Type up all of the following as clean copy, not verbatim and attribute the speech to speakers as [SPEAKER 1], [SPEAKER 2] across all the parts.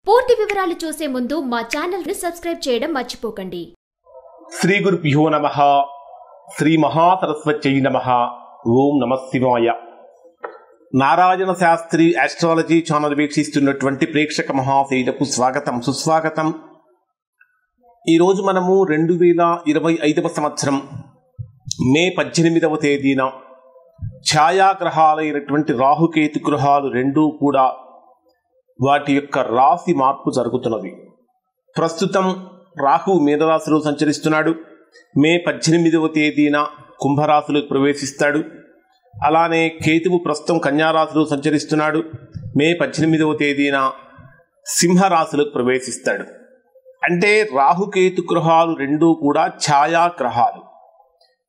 [SPEAKER 1] పూర్తి వివరాలు చూసే ముందు మా ఛానల్ ని సబ్స్క్రైబ్ చేయడం మర్చిపోకండి.
[SPEAKER 2] శ్రీ గురుభ్యో నమః. శ్రీ మహాసరస్వత్యై నమః. ఓం నమః శివాయ. నారాయణ శాస్త్రి ఆస్ట్రాలజీ ఛానల్ వీక్షిస్తున్నటువంటి ప్రేక్షక మహాశైలకు స్వాగతం, సుస్వాగతం. ఈరోజు మనము 2025వ సంవత్సరం మే 18వ తేదీన ఛాయాగ్రహాలైనటువంటి రాహుకేతు గ్రహాలు రెండూ కూడా వాటి యొక్క రాశి మార్పు జరుగుతున్నది. ప్రస్తుతం రాహు మీనరాశిలో సంచరిస్తున్నాడు. మే 18వ తేదీన కుంభరాశిలోకి ప్రవేశిస్తాడు. అలానే కేతువు ప్రస్తుతం కన్యారాశిలో సంచరిస్తున్నాడు. మే 18వ తేదీన సింహరాశిలోకి ప్రవేశిస్తాడు. అంటే రాహుకేతు గ్రహాలు రెండూ కూడా ఛాయాగ్రహాలు.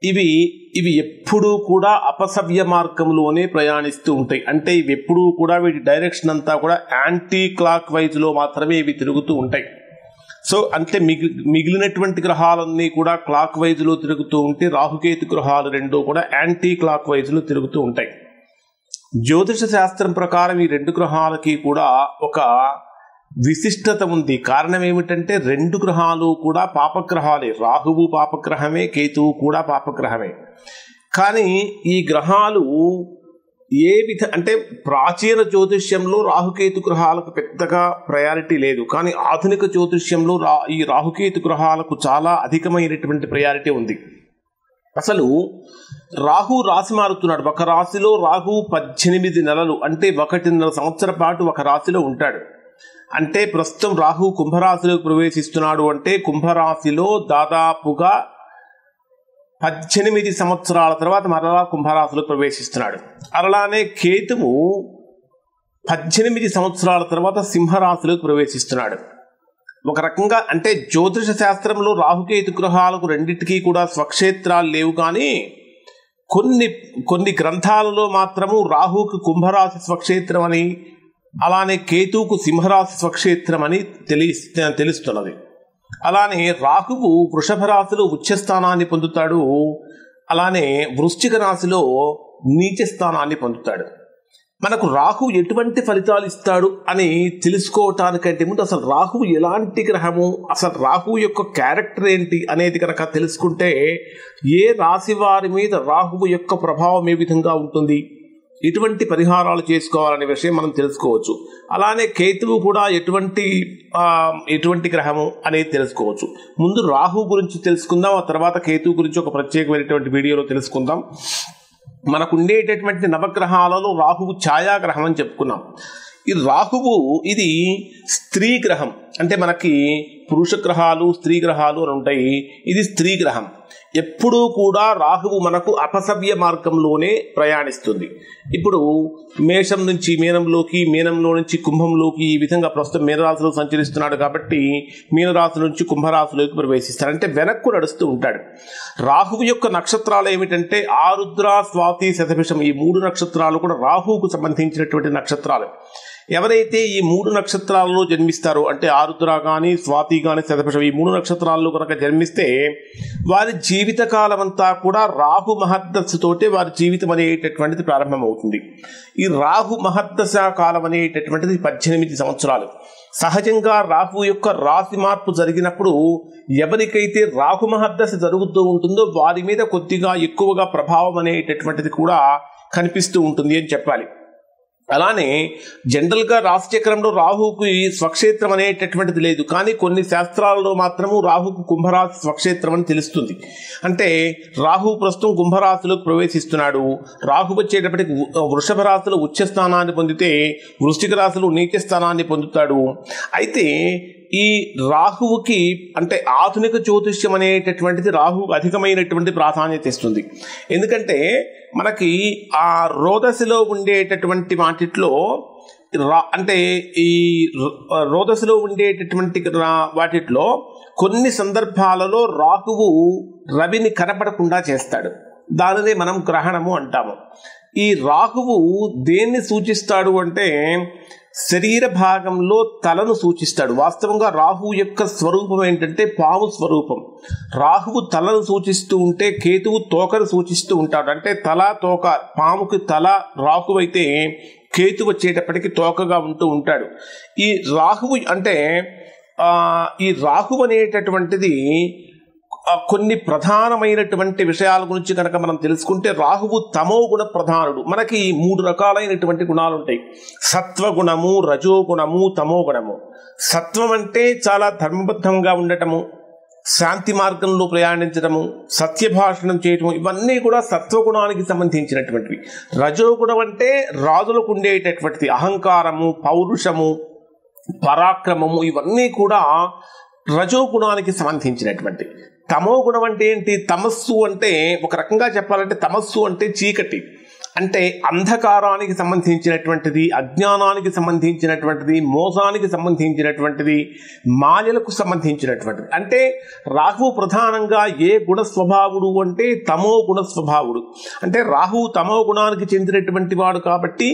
[SPEAKER 2] ఇవి ఎప్పుడూ కూడా అపసవ్య మార్గంలోనే ప్రయాణిస్తూ ఉంటాయి. అంటే ఇవి ఎప్పుడూ కూడా వీటి డైరెక్షన్ అంతా కూడా యాంటీ క్లాక్ వైజ్లో మాత్రమే ఇవి తిరుగుతూ ఉంటాయి. సో అంటే మిగిలినటువంటి గ్రహాలన్నీ కూడా క్లాక్ వైజ్లో తిరుగుతూ ఉంటే రాహుకేతు గ్రహాలు రెండూ కూడా యాంటీ క్లాక్ వైజ్లో తిరుగుతూ ఉంటాయి. జ్యోతిష శాస్త్రం ప్రకారం ఈ రెండు గ్రహాలకి కూడా ఒక విశిష్టత ఉంది. కారణం ఏమిటంటే రెండు గ్రహాలు కూడా పాపగ్రహాలే. రాహువు పాపగ్రహమే, కేతువు కూడా పాపగ్రహమే. కానీ ఈ గ్రహాలు అంటే ప్రాచీన జ్యోతిష్యంలో రాహుకేతు గ్రహాలకు పెద్దగా ప్రయారిటీ లేదు. కానీ ఆధునిక జ్యోతిష్యంలో ఈ రాహుకేతు గ్రహాలకు చాలా అధికమైనటువంటి ప్రయారిటీ ఉంది. అసలు రాహు రాశి మారుతున్నాడు. ఒక రాశిలో రాహు 18 నెలలు అంటే 1.5 సంవత్సర పాటు ఒక రాశిలో ఉంటాడు. అంటే ప్రస్తుతం రాహు కుంభరాశిలోకి ప్రవేశిస్తున్నాడు. అంటే కుంభరాశిలో దాదాపుగా 18 సంవత్సరాల తర్వాత మరలా కుంభరాశిలో ప్రవేశిస్తున్నాడు. అలానే కేతువు 18 సంవత్సరాల తర్వాత సింహరాశిలోకి ప్రవేశిస్తున్నాడు. ఒక రకంగా అంటే జ్యోతిష శాస్త్రంలో రాహుకేతు గ్రహాలకు రెండింటికి కూడా స్వక్షేత్రాలు లేవు. కానీ కొన్ని గ్రంథాలలో మాత్రము రాహుకు కుంభరాశి స్వక్షేత్రం అని, అలానే కేతువుకు సింహరాశి స్వక్షేత్రం అని తెలుస్తున్నది. అలానే రాహువు వృషభ రాశిలో ఉచ్చస్థానాన్ని పొందుతాడు. అలానే వృశ్చిక రాశిలో నీచ స్థానాన్ని పొందుతాడు. మనకు రాహు ఎటువంటి ఫలితాలు ఇస్తాడు అని తెలుసుకోవటానికంటే ముందు అసలు రాహువు ఎలాంటి గ్రహము, అసలు రాహువు యొక్క క్యారెక్టర్ ఏంటి అనేది కనుక తెలుసుకుంటే ఏ రాశి వారి మీద రాహువు యొక్క ప్రభావం ఏ విధంగా ఉంటుంది, ఎటువంటి పరిహారాలు చేసుకోవాలనే విషయం మనం తెలుసుకోవచ్చు. అలానే కేతువు కూడా ఎటువంటి గ్రహము అనేది తెలుసుకోవచ్చు. ముందు రాహు గురించి తెలుసుకుందాం, ఆ తర్వాత కేతువు గురించి ఒక ప్రత్యేకమైనటువంటి వీడియోలో తెలుసుకుందాం. మనకు ఉండేటటువంటి నవగ్రహాలలో రాహువు ఛాయాగ్రహం అని చెప్పుకున్నాం. ఈ రాహువు ఇది స్త్రీ గ్రహం. అంటే మనకి పురుష గ్రహాలు స్త్రీ గ్రహాలు అని ఉంటాయి. ఇది స్త్రీ గ్రహం. ఎప్పుడూ కూడా రాహువు మనకు అపసవ్య మార్గంలోనే ప్రయాణిస్తుంది. ఇప్పుడు మేషం నుంచి మీనంలోకి, మీనంలో నుంచి కుంభంలోకి, ఈ విధంగా ప్రస్తుతం మీనరాశిలో సంచరిస్తున్నాడు. కాబట్టి మీనరాశి నుంచి కుంభరాశిలోకి ప్రవేశిస్తాడు. అంటే వెనక్కు నడుస్తూ ఉంటాడు. రాహువు యొక్క నక్షత్రాలు ఏమిటంటే ఆరుద్ర, స్వాతి, శతభిషం. ఈ 3 నక్షత్రాలు కూడా రాహువుకు సంబంధించినటువంటి నక్షత్రాలు. ఎవరైతే ఈ 3 నక్షత్రాలలో జన్మిస్తారో అంటే ఆరుద్ర కానీ, స్వాతి కానీ, శతభిషం, ఈ 3 నక్షత్రాల్లో కనుక జన్మిస్తే వారి జీవితకాలం అంతా కూడా రాహు మహర్దశతోటే వారి జీవితం అనేటటువంటిది ప్రారంభమవుతుంది. ఈ రాహు మహర్దశ కాలం అనేటటువంటిది 18 సంవత్సరాలు. సహజంగా రాహు యొక్క రాశి మార్పు జరిగినప్పుడు ఎవరికైతే రాహు మహర్దశ జరుగుతూ ఉంటుందో వారి మీద కొద్దిగా ఎక్కువగా ప్రభావం అనేటటువంటిది కూడా కనిపిస్తూ ఉంటుంది అని చెప్పాలి. అలానే జనరల్గా రాశిచక్రంలో రాహుకి స్వక్షేత్రం అనేటటువంటిది లేదు. కానీ కొన్ని శాస్త్రాలలో మాత్రము రాహుకు కుంభరాశి స్వక్షేత్రం అని తెలుస్తుంది. అంటే రాహు ప్రస్తుతం కుంభరాశిలోకి ప్రవేశిస్తున్నాడు. రాహు వచ్చేటప్పటికి వృషభ రాశిలో ఉచ్చ స్థానాన్ని పొందితే వృశ్చిక రాశిలో నీచ స్థానాన్ని పొందుతాడు. అయితే ఈ రాహువుకి అంటే ఆధునిక జ్యోతిష్యం అనేటటువంటిది రాహువుకు అధికమైనటువంటి ప్రాధాన్యత ఇస్తుంది. ఎందుకంటే మనకి ఆ రోదశలో ఉండేటటువంటి వాటిలో అంటే ఈ రోదశలో ఉండేటటువంటి వాటిలో కొన్ని సందర్భాలలో రాహువు రవిని కనపడకుండా చేస్తాడు. దానినే మనం గ్రహణము అంటాము. ఈ రాహువు దేన్ని సూచిస్తాడు అంటే శరీర భాగంలో తలను సూచిస్తాడు. వాస్తవంగా రాహువు యొక్క స్వరూపం ఏంటంటే పాము స్వరూపం. రాహువు తలను సూచిస్తూ ఉంటే కేతువు తోకను సూచిస్తూ ఉంటాడు. అంటే తల తోక, పాముకి తల రాహువు అయితే కేతు వచ్చేటప్పటికి తోకగా ఉంటూ ఉంటాడు. ఈ రాహువు అంటే ఈ రాహువు అనేటటువంటిది కొన్ని ప్రధానమైనటువంటి విషయాల గురించి కనుక మనం తెలుసుకుంటే, రాహువు తమో గుణ ప్రధానుడు. మనకి 3 రకాలైనటువంటి గుణాలు ఉంటాయి: సత్వగుణము, రజోగుణము, తమో గుణము. సత్వం అంటే చాలా ధర్మబద్ధంగా ఉండటము, శాంతి మార్గంలో ప్రయాణించడము, సత్యభాషణం చేయటము, ఇవన్నీ కూడా సత్వగుణానికి సంబంధించినటువంటివి. రజోగుణం అంటే రాజులకు ఉండేటటువంటిది అహంకారము, పౌరుషము, పరాక్రమము, ఇవన్నీ కూడా రజోగుణానికి సంబంధించినటువంటి. తమో గుణం అంటే ఏంటి? తమస్సు అంటే ఒక రకంగా చెప్పాలంటే తమస్సు అంటే చీకటి, అంటే అంధకారానికి సంబంధించినటువంటిది, అజ్ఞానానికి సంబంధించినటువంటిది, మోసానికి సంబంధించినటువంటిది, మాయలకు సంబంధించినటువంటిది. అంటే రాహువు ప్రధానంగా ఏ గుణ స్వభావుడు అంటే తమో గుణ స్వభావుడు. అంటే రాహువు తమో గుణానికి చెందినటువంటి వాడు కాబట్టి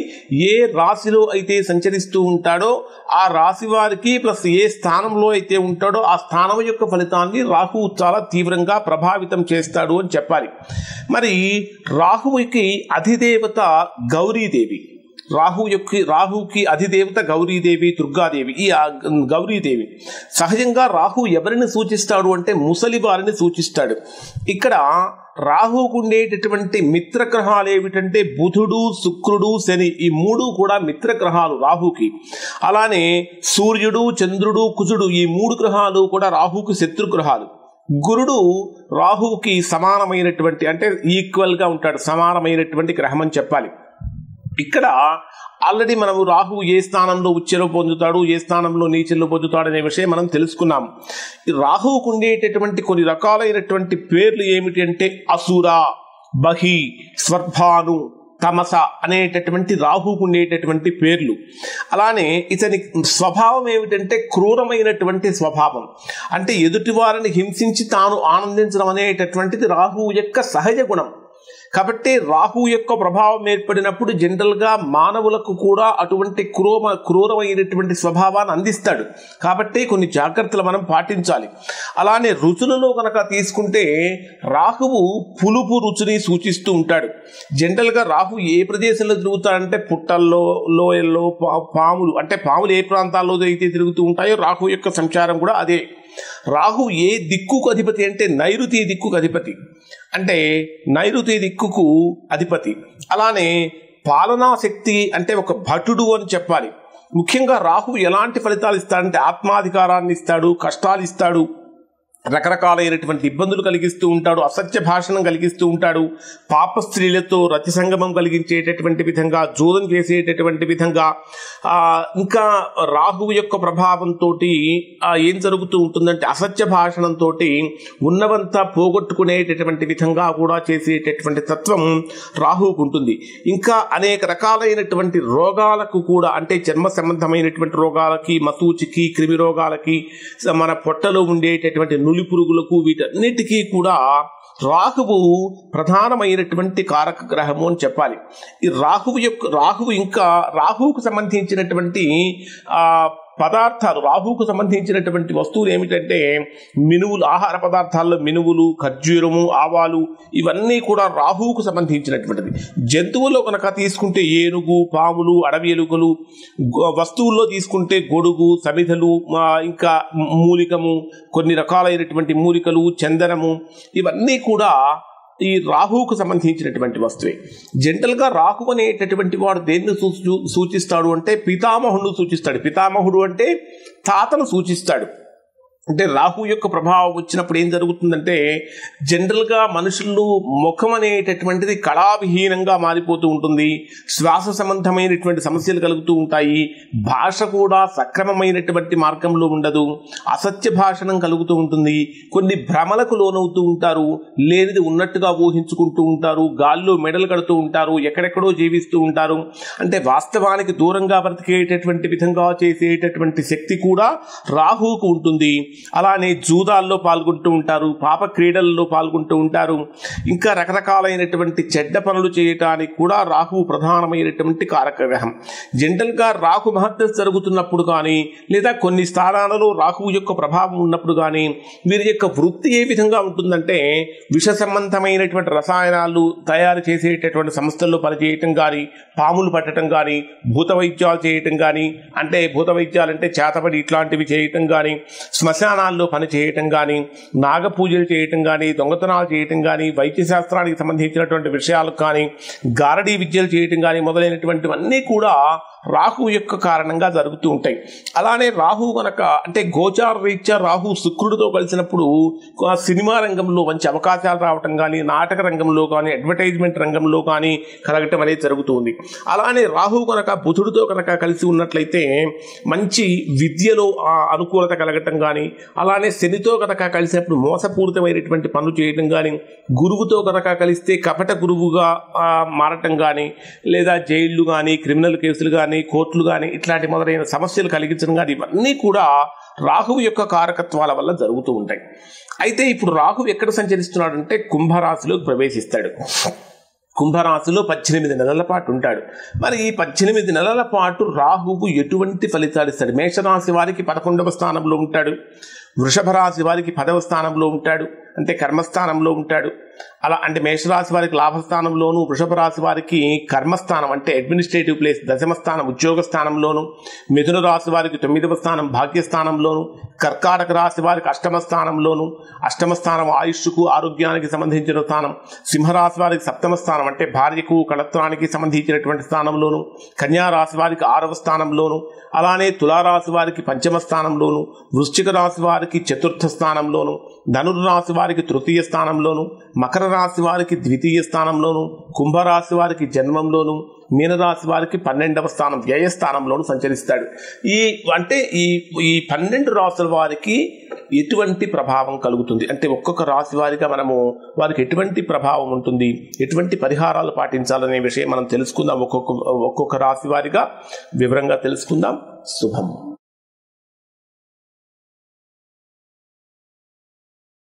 [SPEAKER 2] ఏ రాశిలో అయితే సంచరిస్తూ ఉంటాడో ఆ రాశి వారికి ప్లస్ ఏ స్థానంలో అయితే ఉంటాడో ఆ స్థానం యొక్క ఫలితాన్ని రాహువు చాలా తీవ్రంగా ప్రభావితం చేస్తాడు అని చెప్పాలి. మరి రాహువుకి అధిదేవత గౌరీదేవి. రాహువుకి అధిదేవత గౌరీదేవి, దుర్గాదేవి. ఈ గౌరీదేవి సహజంగా రాహువు ఎవరిని సూచిస్తాడు అంటే ముసలి వారిని సూచిస్తాడు. ఇక్కడ రాహువుకు ఉండేటటువంటి మిత్రగ్రహాలు ఏమిటంటే బుధుడు, శుక్రుడు, శని, ఈ 3 కూడా మిత్రగ్రహాలు రాహుకి. అలానే సూర్యుడు, చంద్రుడు, కుజుడు, ఈ 3 గ్రహాలు కూడా రాహువుకి శత్రుగ్రహాలు. గురుడు రాహువుకి సమానమైనటువంటి, అంటే ఈక్వల్గా ఉంటాడు, సమానమైనటువంటి గ్రహం అని చెప్పాలి. ఇక్కడ ఆల్రెడీ మనము రాహువు ఏ స్థానంలో ఉచ్చలో పొందుతాడు, ఏ స్థానంలో నీచల్లో పొందుతాడు అనే విషయం మనం తెలుసుకున్నాం. రాహువుకు ఉండేటటువంటి కొన్ని రకాలైనటువంటి పేర్లు ఏమిటి అంటే అసుర, బహి, స్వర్భాను, తమస అనేటటువంటి రాహువుకు ఉండేటటువంటి పేర్లు. అలానే ఇతని స్వభావం ఏమిటంటే క్రూరమైనటువంటి స్వభావం, అంటే ఎదుటి వారిని హింసించి తాను ఆనందించడం అనేటటువంటిది రాహువు యొక్క సహజ గుణం. కాబట్టి రాహువు యొక్క ప్రభావం ఏర్పడినప్పుడు జనరల్గా మానవులకు కూడా అటువంటి క్రూరమైనటువంటి స్వభావాన్ని అందిస్తాడు. కాబట్టి కొన్ని జాగ్రత్తలు మనం పాటించాలి. అలానే రుచులలో కనుక తీసుకుంటే రాహువు పులుపు రుచిని సూచిస్తూ ఉంటాడు. జనరల్గా రాహువు ఏ ప్రదేశంలో తిరుగుతాడంటే పుట్టల్లో, లోయల్లో, పాములు, అంటే పాములు ఏ ప్రాంతాల్లో అయితే తిరుగుతూ ఉంటాయో రాహువు యొక్క సంచారం కూడా అదే. రాహువు ఏ దిక్కుకు అధిపతి అంటే నైరుతి దిక్కుకు అధిపతి, అంటే నైరుతి దిక్కుకు అధిపతి. అలానే పాలనా శక్తి, అంటే ఒక భటుడు అని చెప్పాలి. ముఖ్యంగా రాహువు ఎలాంటి ఫలితాలు ఇస్తాడంటే ఆత్మాధికారాన్ని ఇస్తాడు, కష్టాలు ఇస్తాడు, రకరకాలైనటువంటి ఇబ్బందులు కలిగిస్తూ ఉంటాడు, అసత్య భాషణం కలిగిస్తూ ఉంటాడు, పాప స్త్రీలతో రతి సంగమం కలిగించేటటువంటి విధంగా, జోదం చేసేటటువంటి విధంగా. ఇంకా రాహువు యొక్క ప్రభావంతో ఏం జరుగుతూ ఉంటుందంటే అసత్య భాషణంతో ఉన్నవంతా పోగొట్టుకునేటటువంటి విధంగా కూడా చేసేటటువంటి తత్వం రాహువుకు ఉంటుంది. ఇంకా అనేక రకాలైనటువంటి రోగాలకు కూడా, అంటే చర్మ సంబంధమైనటువంటి రోగాలకి, మసూచికి, క్రిమి రోగాలకి, మన పొట్టలో ఉండేటటువంటి నులి పురుగులకు, వీటన్నిటికీ కూడా రాహువు ప్రధానమైనటువంటి కారక గ్రహము అని చెప్పాలి. ఈ రాహువుకు సంబంధించినటువంటి పదార్థాలు, రాహువుకు సంబంధించినటువంటి వస్తువులు ఏమిటంటే మినువులు, ఆహార పదార్థాల్లో మినువులు, ఖర్జూరము, ఆవాలు, ఇవన్నీ కూడా రాహువుకు సంబంధించినటువంటిది. జంతువుల్లో కనుక తీసుకుంటే ఏనుగు, పాములు, అడవి ఎలుకలు, వస్తువుల్లో తీసుకుంటే గొడుగు, సమిధలు, ఇంకా మూలికము, కొన్ని రకాలైనటువంటి మూలికలు, చందనము, ఇవన్నీ కూడా ఈ రాహువుకు సంబంధించినటువంటి వస్తువే. జనరల్గా రాహువు అనేటటువంటి వాడు దేన్ని సూచిస్తాడు అంటే పితామహుడు సూచిస్తాడు. పితామహుడు అంటే తాతను సూచిస్తాడు. అంటే రాహు యొక్క ప్రభావం వచ్చినప్పుడు ఏం జరుగుతుందంటే జనరల్గా మనుషులు ముఖం అనేటటువంటిది కళావిహీనంగా మారిపోతూ ఉంటుంది, శ్వాస సంబంధమైనటువంటి సమస్యలు కలుగుతూ ఉంటాయి, భాష కూడా సక్రమమైనటువంటి మార్గంలో ఉండదు, అసత్య భాషణం కలుగుతూ ఉంటుంది, కొన్ని భ్రమలకు లోనవుతూ ఉంటారు, లేనిది ఉన్నట్టుగా ఊహించుకుంటూ ఉంటారు, గాల్లో మెడలు కడుతూ ఉంటారు, ఎక్కడెక్కడో జీవిస్తూ ఉంటారు. అంటే వాస్తవానికి దూరంగా బ్రతికేటటువంటి విధంగా చేసేటటువంటి శక్తి కూడా రాహువుకు ఉంటుంది. అలానే జూదాల్లో పాల్గొంటూ ఉంటారు, పాప క్రీడల్లో పాల్గొంటూ ఉంటారు, ఇంకా రకరకాలైనటువంటి చెడ్డ పనులు చేయటానికి కూడా రాహువు ప్రధానమైనటువంటి కారక గ్రహం. జనరల్గా రాహు మహత్యం జరుగుతున్నప్పుడు కానీ లేదా కొన్ని స్థానాలలో రాహువు యొక్క ప్రభావం ఉన్నప్పుడు కానీ వీరి యొక్క వృత్తి ఏ విధంగా ఉంటుందంటే విష సంబంధమైనటువంటి రసాయనాలు తయారు చేసేటటువంటి సంస్థల్లో పనిచేయటం కానీ, పాములు పట్టడం కానీ, భూత వైద్యాలు చేయటం కానీ, అంటే భూత వైద్యాలు అంటే చేతబడి ఇట్లాంటివి చేయటం కానీ, శ్మశానాల్లో పని చేయటం కానీ, నాగపూజలు చేయటం కానీ, దొంగతనాలు చేయటం కానీ, వైద్యశాస్త్రానికి సంబంధించినటువంటి విషయాలకు కానీ, గారడీ విద్యలు చేయటం కానీ మొదలైనటువంటివన్నీ కూడా రాహువు యొక్క కారణంగా జరుగుతూ ఉంటాయి. అలానే రాహువు కనుక అంటే గోచార రీత్యా రాహు శుక్రుడితో కలిసినప్పుడు సినిమా రంగంలో మంచి అవకాశాలు రావటం కానీ, నాటక రంగంలో కానీ, అడ్వర్టైజ్మెంట్ రంగంలో కానీ కలగటం అనేది జరుగుతుంది. అలానే రాహువు కనుక బుధుడితో కనుక కలిసి ఉన్నట్లయితే మంచి విద్యలో అనుకూలత కలగటం కానీ, అలానే శనితో కనుక కలిసినప్పుడు మోసపూరితమైనటువంటి పనులు చేయడం కానీ, గురువుతో కనుక కలిస్తే కపట గురువుగా మారటం కానీ, లేదా జైళ్లు కానీ, క్రిమినల్ కేసులు కానీ, కోర్టులు కానీ ఇట్లాంటి మొదలైన సమస్యలు కలిగించడం కానీ ఇవన్నీ కూడా రాహువు యొక్క కారకత్వాల వల్ల జరుగుతూ ఉంటాయి. అయితే ఇప్పుడు రాహువు ఎక్కడ సంచరిస్తున్నాడంటే కుంభరాశిలోకి ప్రవేశిస్తాడు. కుంభరాశిలో 18 నెలల పాటు ఉంటాడు. మరి ఈ 18 నెలల పాటు రాహువు ఎటువంటి ఫలితాలు ఇస్తాడు? మేషరాశి వారికి 11వ స్థానంలో ఉంటాడు, వృషభ రాశి వారికి 10వ స్థానంలో ఉంటాడు, అంటే కర్మస్థానంలో ఉంటాడు. అలా అంటే మేషరాశి వారికి లాభస్థానంలోను, వృషభ రాశి వారికి కర్మస్థానం అంటే అడ్మినిస్ట్రేటివ్ ప్లేస్ దశమ స్థానం ఉద్యోగ స్థానంలోను, మిథున రాశి వారికి 9వ స్థానం భాగ్యస్థానంలోను, కర్కాటక రాశి వారికి 8వ స్థానంలోను, 8వ స్థానం ఆయుష్కు ఆరోగ్యానికి సంబంధించిన స్థానం, సింహరాశి వారికి 7వ స్థానం అంటే భార్యకు కళత్వానికి సంబంధించినటువంటి స్థానంలోను, కన్యా రాశి వారికి 6వ స్థానంలోను, అలానే తులారాశి వారికి 5వ స్థానంలోను, వృశ్చిక రాశి వారికి 4వ స్థానంలోను, ధనుర్రాశి వారికి 3వ స్థానంలోను, మకర రాశి వారికి 2వ స్థానంలోను, కుంభరాశి వారికి జన్మంలోను, మీనరాశి వారికి 12వ స్థానం వ్యయస్థానంలోను సంచరిస్తాడు. ఈ 12 రాశుల వారికి ఎటువంటి ప్రభావం కలుగుతుంది అంటే ఒక్కొక్క రాశి వారిగా మనము వారికి ఎటువంటి ప్రభావం ఉంటుంది, ఎటువంటి పరిహారాలు పాటించాలనే విషయం మనం తెలుసుకుందాం. ఒక్కొక్క రాశి వారిగా వివరంగా తెలుసుకుందాం. శుభం.